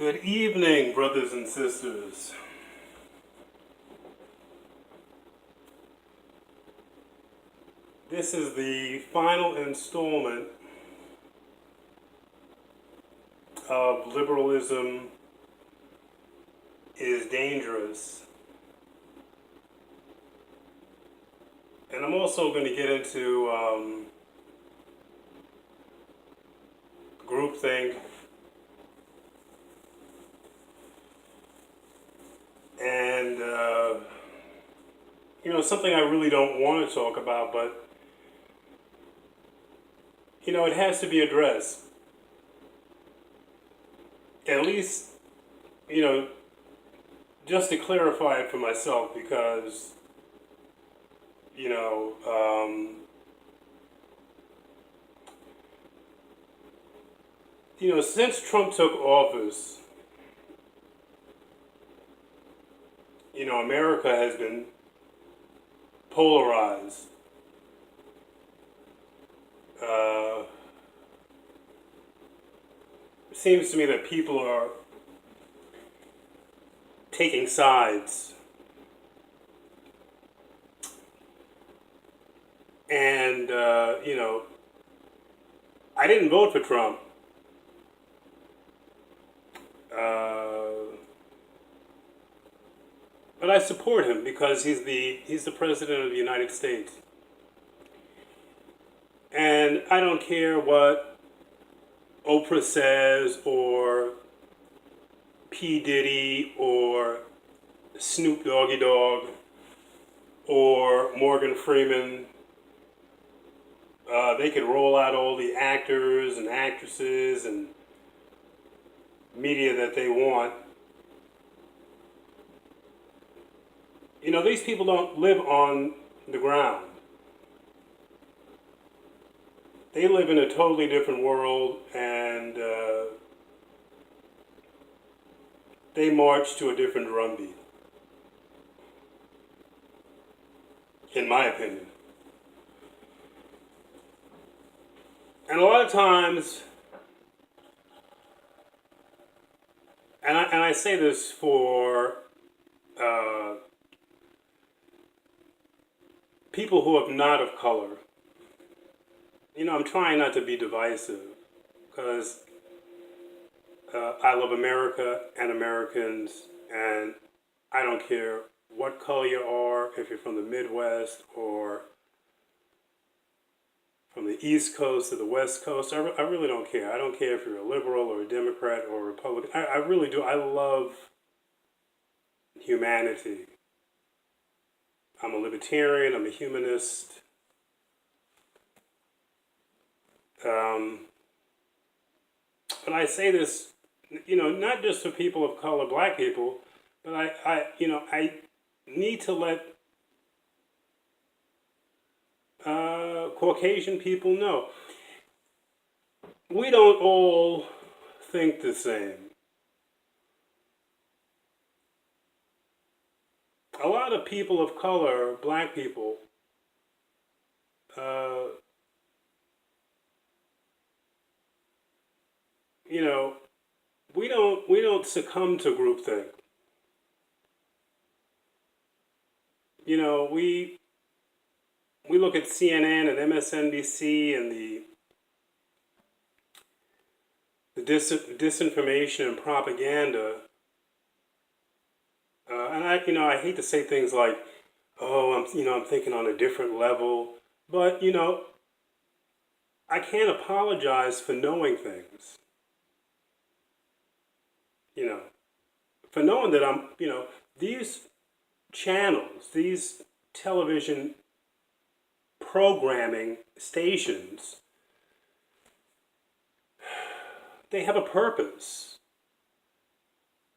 Good evening, brothers and sisters. This is the final installment of Liberalism is Dangerous. And I'm also going to get into groupthink and, something I really don't want to talk about, but, it has to be addressed. At least, you know, just to clarify it for myself, because, you know, um, since Trump took office, America has been polarized. It seems to me that people are taking sides. And, I didn't vote for Trump. But I support him because he's the president of the United States. And I don't care what Oprah says or P. Diddy or Snoop Doggy Dogg or Morgan Freeman. They could roll out all the actors and actresses and media that they want. These people don't live on the ground. They live in a totally different world, and they march to a different drumbeat, in my opinion. And a lot of times, and I say this for people who are not of color. I'm trying not to be divisive because I love America and Americans, and I don't care what color you are, if you're from the Midwest or from the East Coast to the West Coast. I really don't care. I don't care if you're a liberal or a Democrat or a Republican. I really do. I love humanity. I'm a libertarian. I'm a humanist. But I say this, not just for people of color, black people, but I need to let Caucasian people know we don't all think the same. A lot of people of color, black people, uh, we don't succumb to groupthink. We look at CNN and MSNBC and the disinformation and propaganda, and I hate to say things like, "Oh, I'm thinking on a different level," but I can't apologize for knowing things. You know, for knowing that these channels, these television programming stations, they have a purpose.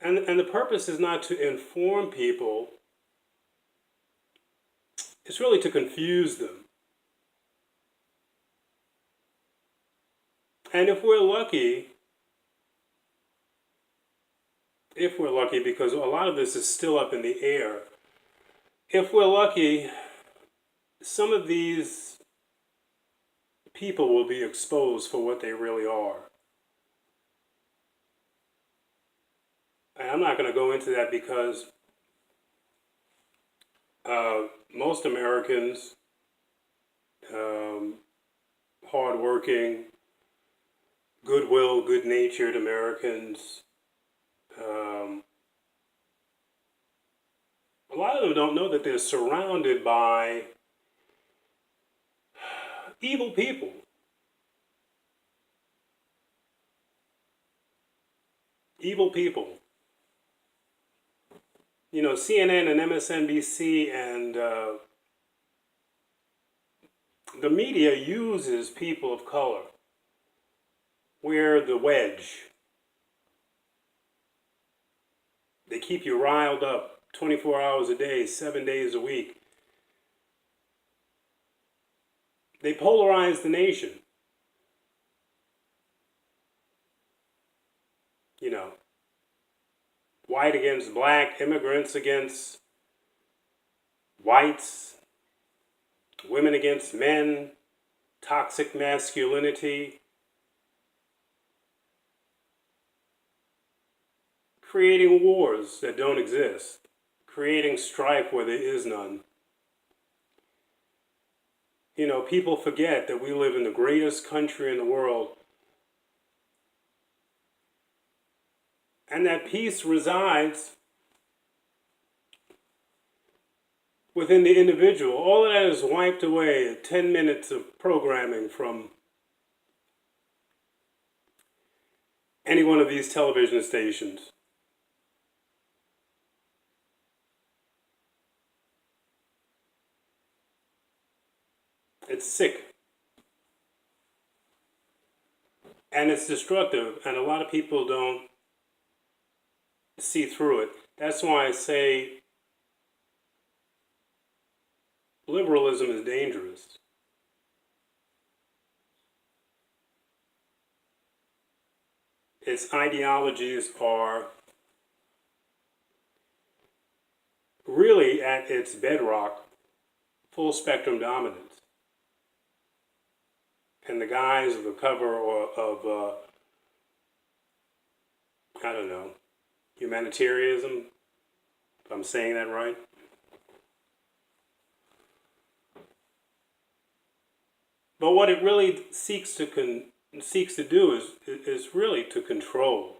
And the purpose is not to inform people, it's really to confuse them. And if we're lucky, because a lot of this is still up in the air, if we're lucky, some of these people will be exposed for what they really are. And I'm not going to go into that because most Americans, um, hardworking, goodwill, good-natured Americans, um, a lot of them don't know that they're surrounded by evil people. Evil people. You know, CNN and MSNBC and the media uses people of color. We're the wedge. They keep you riled up 24 hours a day, 7 days a week. They polarize the nation. You know, white against black, immigrants against whites, women against men, toxic masculinity, creating wars that don't exist, creating strife where there is none. You know, people forget that we live in the greatest country in the world and that peace resides within the individual. All of that is wiped away at 10 minutes of programming from any one of these television stations. It's sick. And it's destructive, and a lot of people don't see through it. That's why I say liberalism is dangerous. Its ideologies are really at its bedrock full spectrum dominance. And the guise of the cover of I don't know, humanitarianism, if I'm saying that right. But what it really seeks to do is really to control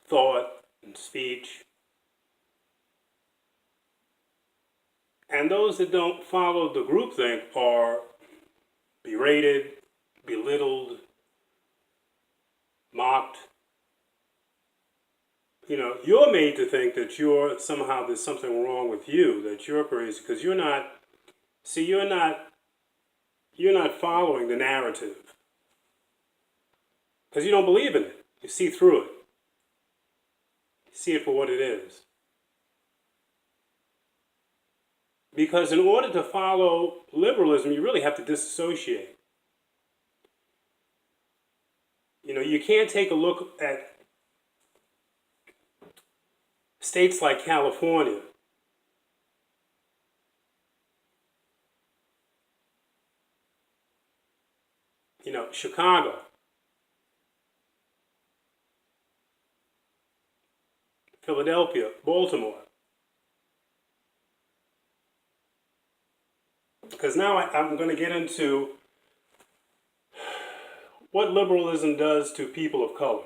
thought and speech. And those that don't follow the groupthink are berated, belittled, mocked. You know, you're made to think that somehow there's something wrong with you, that you're crazy, because you're not following the narrative. Because you don't believe in it. You see through it. You see it for what it is. Because in order to follow liberalism, you really have to disassociate. You know, you can't take a look at states like California. You know, Chicago. Philadelphia, Baltimore. Because now I'm going to get into what liberalism does to people of color.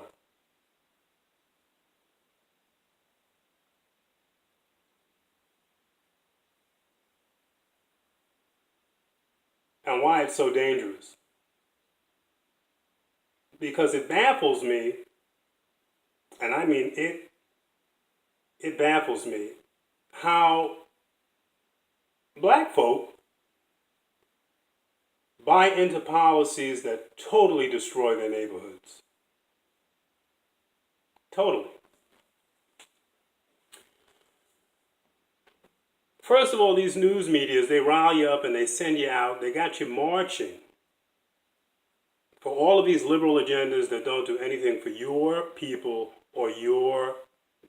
And why it's so dangerous. Because it baffles me, and I mean it baffles me, how black folk buy into policies that totally destroy their neighborhoods. Totally. First of all, these news medias, they rile you up and they send you out. They got you marching for all of these liberal agendas that don't do anything for your people or your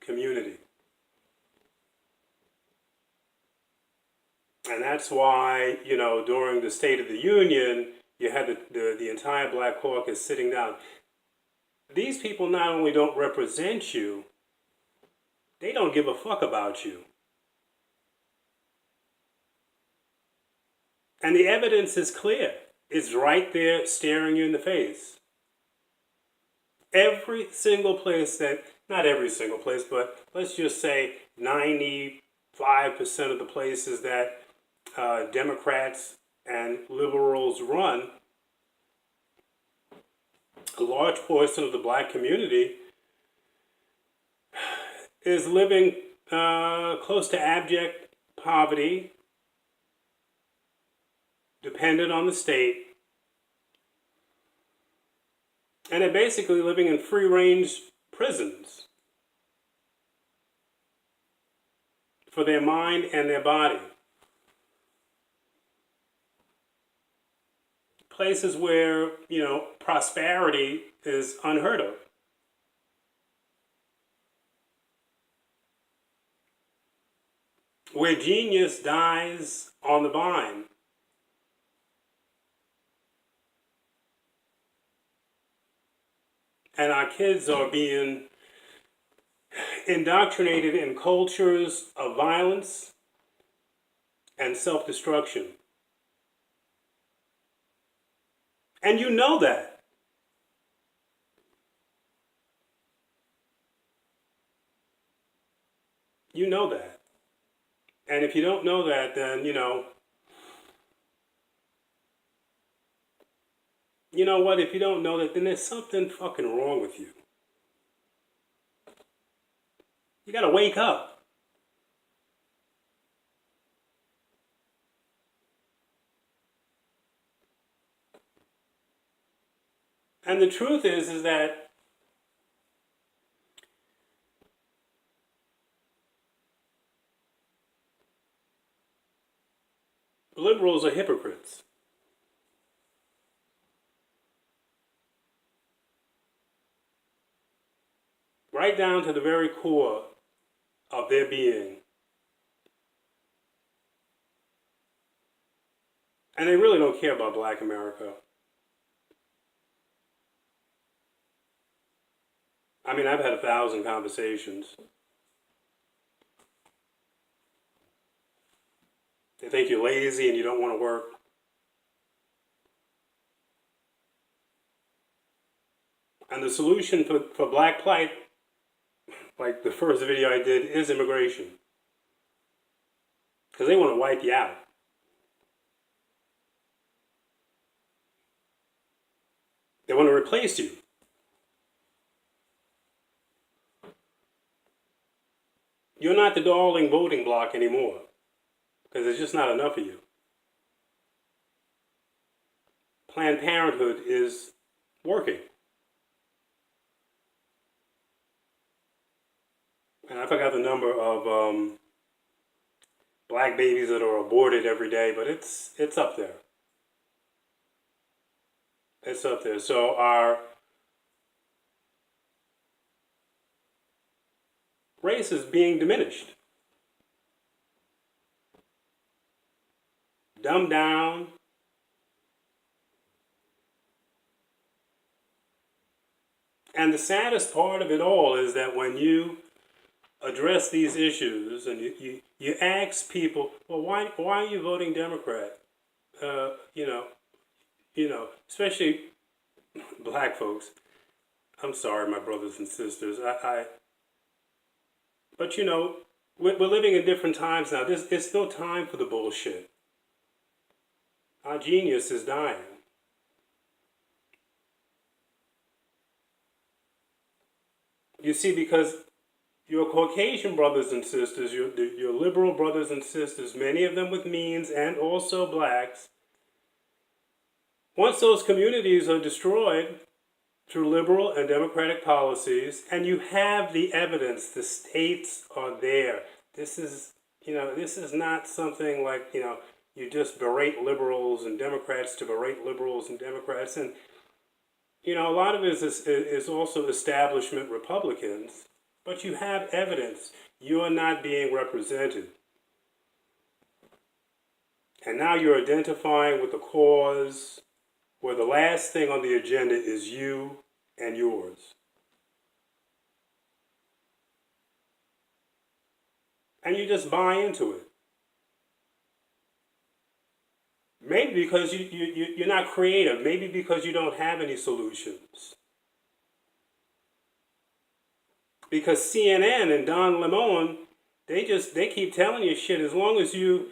community. And that's why, you know, during the State of the Union, you had the entire Black Caucus sitting down. these people not only don't represent you, they don't give a fuck about you. And the evidence is clear. It's right there staring you in the face. Every single place that, not every single place, but let's just say 95% of the places that Democrats and liberals run, a large portion of the black community is living close to abject poverty, dependent on the state, and they're basically living in free-range prisons for their mind and their body. Places where, prosperity is unheard of. Where genius dies on the vine. And our kids are being indoctrinated in cultures of violence and self-destruction. And you know that. You know that. And if you don't know that, then, you know what? If you don't know that, then there's something fucking wrong with you. You gotta wake up. And the truth is that liberals are hypocrites. Right down to the very core of their being. And they really don't care about black America. I mean, I've had 1,000 conversations. They think you're lazy and you don't want to work. And the solution for black plight, like the first video I did, is immigration. Because they want to wipe you out. They want to replace you. You're not the darling voting bloc anymore. Because there's just not enough of you. Planned Parenthood is working. And I forgot the number of black babies that are aborted every day, but it's up there. It's up there. So our race is being diminished. Dumbed down. And the saddest part of it all is that when you address these issues and you ask people, well, why are you voting Democrat? Especially black folks. I'm sorry, my brothers and sisters. But we're living in different times now. There's no time for the bullshit. Our genius is dying. You see, because your Caucasian brothers and sisters, your liberal brothers and sisters, many of them with means and also blacks, once those communities are destroyed through liberal and democratic policies, and you have the evidence, the states are there. This is not something like, you just berate liberals and Democrats to berate liberals and Democrats. And, a lot of it is also establishment Republicans. But you have evidence. You are not being represented. And now you're identifying with the cause where the last thing on the agenda is you and yours. And you just buy into it. Maybe because you're not creative. Maybe because you don't have any solutions. Because CNN and Don Lemon, they keep telling you shit as long as you